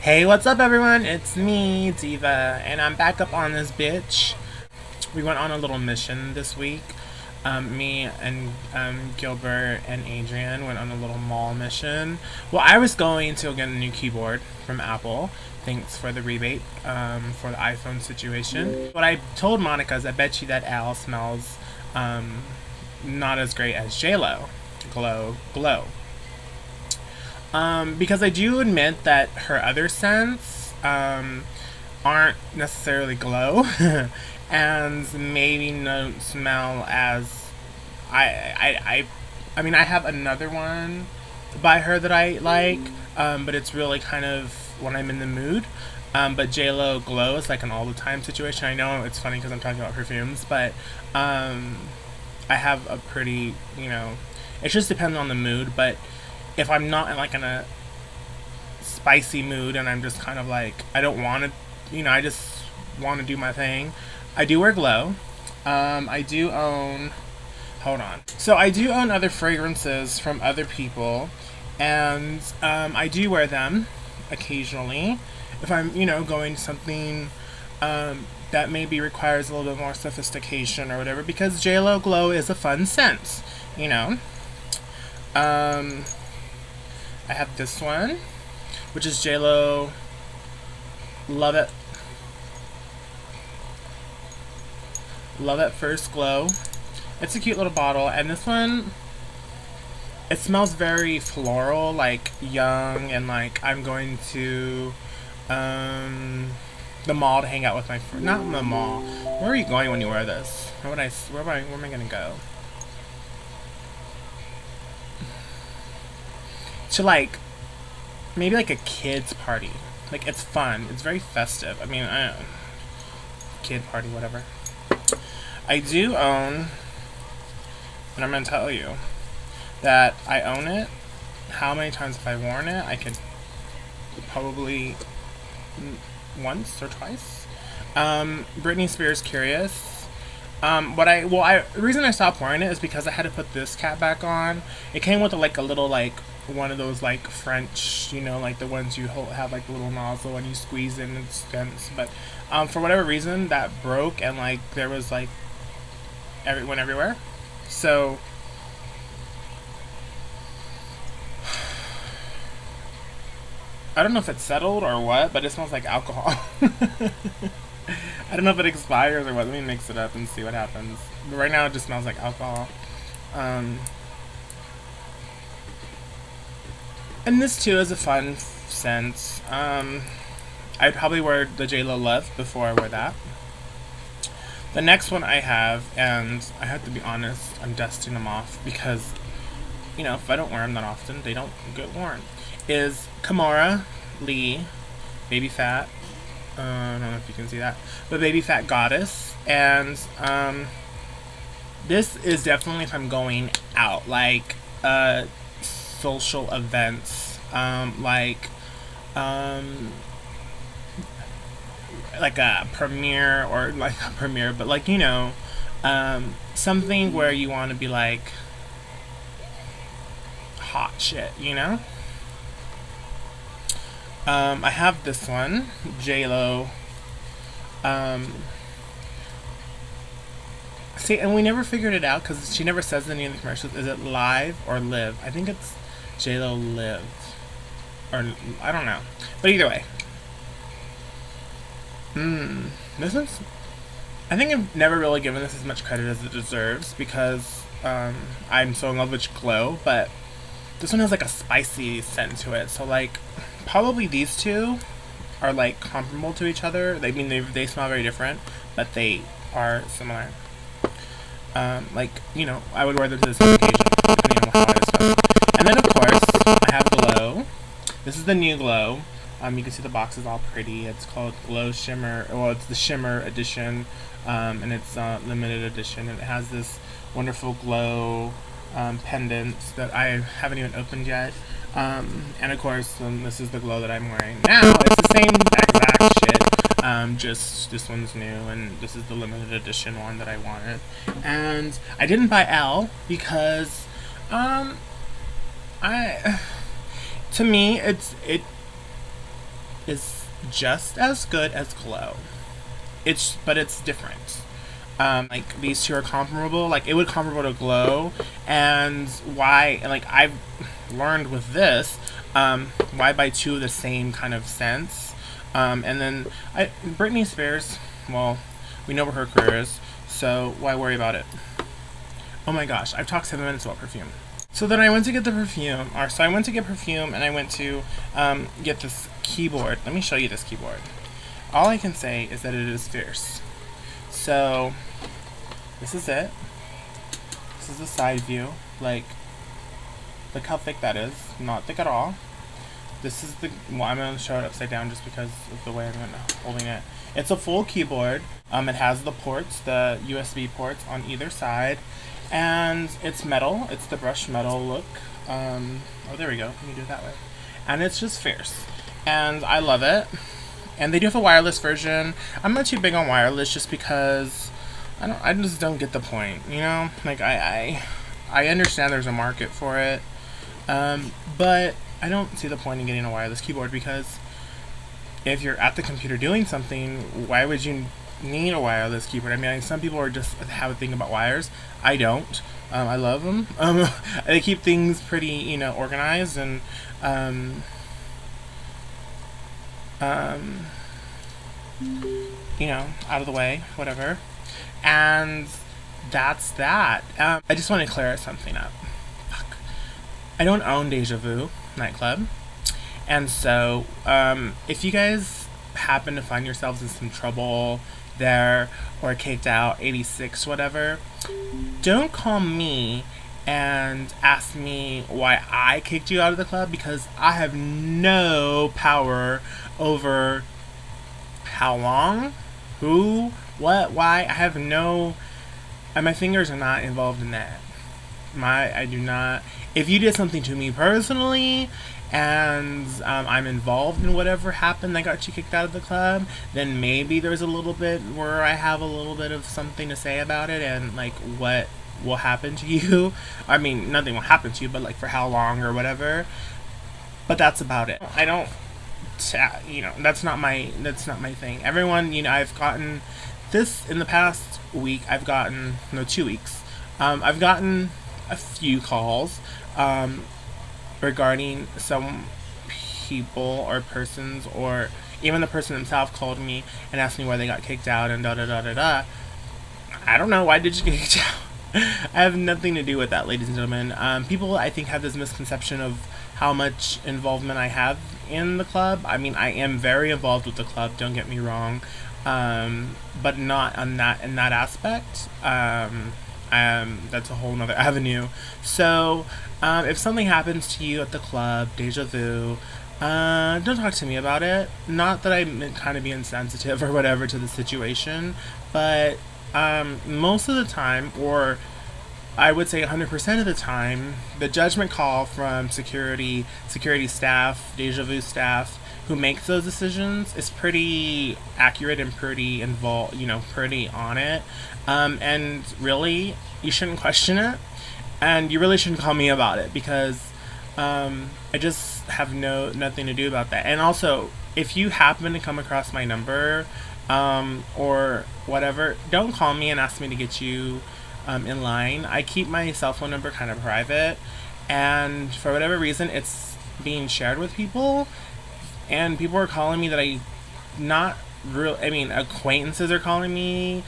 Hey, what's up everyone? It's me, Diva, and I'm back up on this bitch. We went on a little mission this week. Me and Gilbert and Adrian went on a little mall mission. Well, I was going to get a new keyboard from Apple. Thanks for the rebate for the iPhone situation. What I told Monica is I bet you that Al smells not as great as JLo. Glow. Because I do admit that her other scents aren't necessarily glow, and maybe don't smell as I mean I have another one by her that I like, but it's really kind of when I'm in the mood. But JLo Glow is like an all the time situation. I know it's funny because I'm talking about perfumes, but I have a pretty, it just depends on the mood, but if I'm not in a spicy mood and I'm just kind of like, I don't want to, I just want to do my thing, I do wear Glow. I do own, hold on. So I do own other fragrances from other people, and I do wear them occasionally if I'm, going to something that maybe requires a little bit more sophistication or whatever, because JLo Glow is a fun scent, I have this one, which is JLo Love It. Love It First Glow. It's a cute little bottle, and this one, it smells very floral, like young, and like I'm going to the mall to hang out with my friend. Not the mall. Where are you going when you wear this? Where am I gonna go? To maybe a kid's party. Like, it's fun. It's very festive. I mean, kid party, whatever. I do own, and I'm gonna tell you that I own it. How many times have I worn it? I could probably once or twice. Britney Spears Curious. The reason I stopped wearing it is because I had to put this cap back on. It came with a little one of those French, the ones you have the little nozzle and you squeeze in and dispense. But for whatever reason that broke, and there was went everywhere. So I don't know if it's settled or what, but it smells like alcohol. I don't know if it expires or what. Let me mix it up and see what happens. But right now it just smells like alcohol. And this too is a fun scent. I'd probably wear the JLo Love before I wear that. The next one I have, and I have to be honest, I'm dusting them off because, if I don't wear them that often, they don't get worn, is Kamora Lee Baby Fat. I don't know if you can see that, but Baby Fat Goddess. And this is definitely if I'm going out, social events, like a premiere, or a premiere, but something where you want to be hot shit, I have this one, JLo. See, and we never figured it out because she never says any of the commercials. Is it Live or Live? I think it's JLo Live. Or, I don't know. But either way. This one's, I think I've never really given this as much credit as it deserves because I'm so in love with Glow, but this one has a spicy scent to it. So probably these two are comparable to each other. They smell very different, but they are similar. I would wear them to the same occasion, depending on how I was. And then, of course, I have Glow. This is the new Glow. You can see the box is all pretty. It's called Glow Shimmer. Well, it's the Shimmer edition, and it's limited edition. And it has this wonderful glow pendant that I haven't even opened yet. And of course, this is the Glow that I'm wearing now. It's the same exact shit. Just this one's new, and this is the limited edition one that I wanted. And I didn't buy L because to me, is just as good as Glow. But it's different. Like these two are comparable. Like it would comparable to Glow, and why? Like I've learned with this, why buy two of the same kind of scents? And then Britney Spears. Well, we know where her career is, so why worry about it? Oh my gosh, I've talked 7 minutes about perfume. So then I went to get the perfume, I went to get perfume, and I went to get this keyboard. Let me show you this keyboard. All I can say is that it is fierce. So, this is it. This is the side view. Like, look how thick that is. Not thick at all. This is the, well, I'm going to show it upside down just because of the way I'm holding it. It's a full keyboard. It has the ports, the USB ports on either side. And it's metal. It's the brushed metal look. Oh, there we go. Let me do it that way. And it's just fierce. And I love it. And they do have a wireless version. I'm not too big on wireless just because I just don't get the point, you know? Like I understand there's a market for it. But I don't see the point in getting a wireless keyboard because if you're at the computer doing something, why would you need a wireless keyboard? I mean, some people are just have a thing about wires. I don't. I love them. They keep things pretty, you know, organized and you know, out of the way, whatever. And that's that. I just want to clear something up. Fuck. I don't own Deja Vu nightclub. And so, if you guys happen to find yourselves in some trouble there or kicked out, 86, whatever, don't call me and ask me why I kicked you out of the club because I have no power over how long, who, what, why. I have no, and my fingers are not involved in that. I do not. If you did something to me personally and I'm involved in whatever happened that got you kicked out of the club, then maybe there's a little bit where I have a little bit of something to say about it and like what will happen to you. I mean, nothing will happen to you, but like for how long or whatever. But that's about it. I don't, you know, that's not my thing. Everyone, you know, I've gotten this in the past week. I've gotten 2 weeks. I've gotten a few calls regarding some people or persons, or even the person himself called me and asked me why they got kicked out and da da da da da. I don't know, why did you get kicked out? I have nothing to do with that, ladies and gentlemen. People, I think, have this misconception of how much involvement I have in the club. I mean, I am very involved with the club, don't get me wrong, but not in that aspect. That's a whole nother avenue. So, if something happens to you at the club, Deja Vu, don't talk to me about it. Not that I'm kind of being sensitive or whatever to the situation, but most of the time, or I would say 100% of the time, the judgment call from security staff, Deja Vu staff, who makes those decisions is pretty accurate and pretty involved, you know, pretty on it. And really, you shouldn't question it, and you really shouldn't call me about it because I just have nothing to do about that. And also, if you happen to come across my number or whatever, don't call me and ask me to get you in line. I keep my cell phone number kind of private, and for whatever reason, it's being shared with people, and people are calling me that acquaintances are calling me,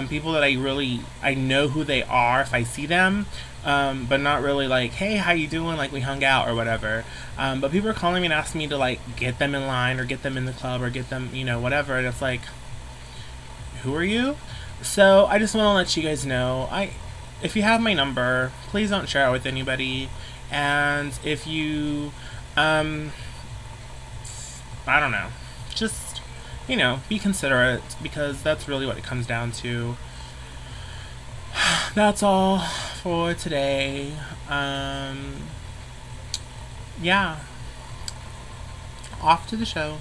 people that I know who they are if I see them, but not really like, hey, how you doing, like we hung out or whatever, but people are calling me and asking me to like get them in line or get them in the club or get them, you know, whatever, and it's like, who are you? So I just want to let you guys know, if you have my number, please don't share it with anybody, and if you, I don't know, just, you know, be considerate, because that's really what it comes down to. That's all for today. Yeah. Off to the show.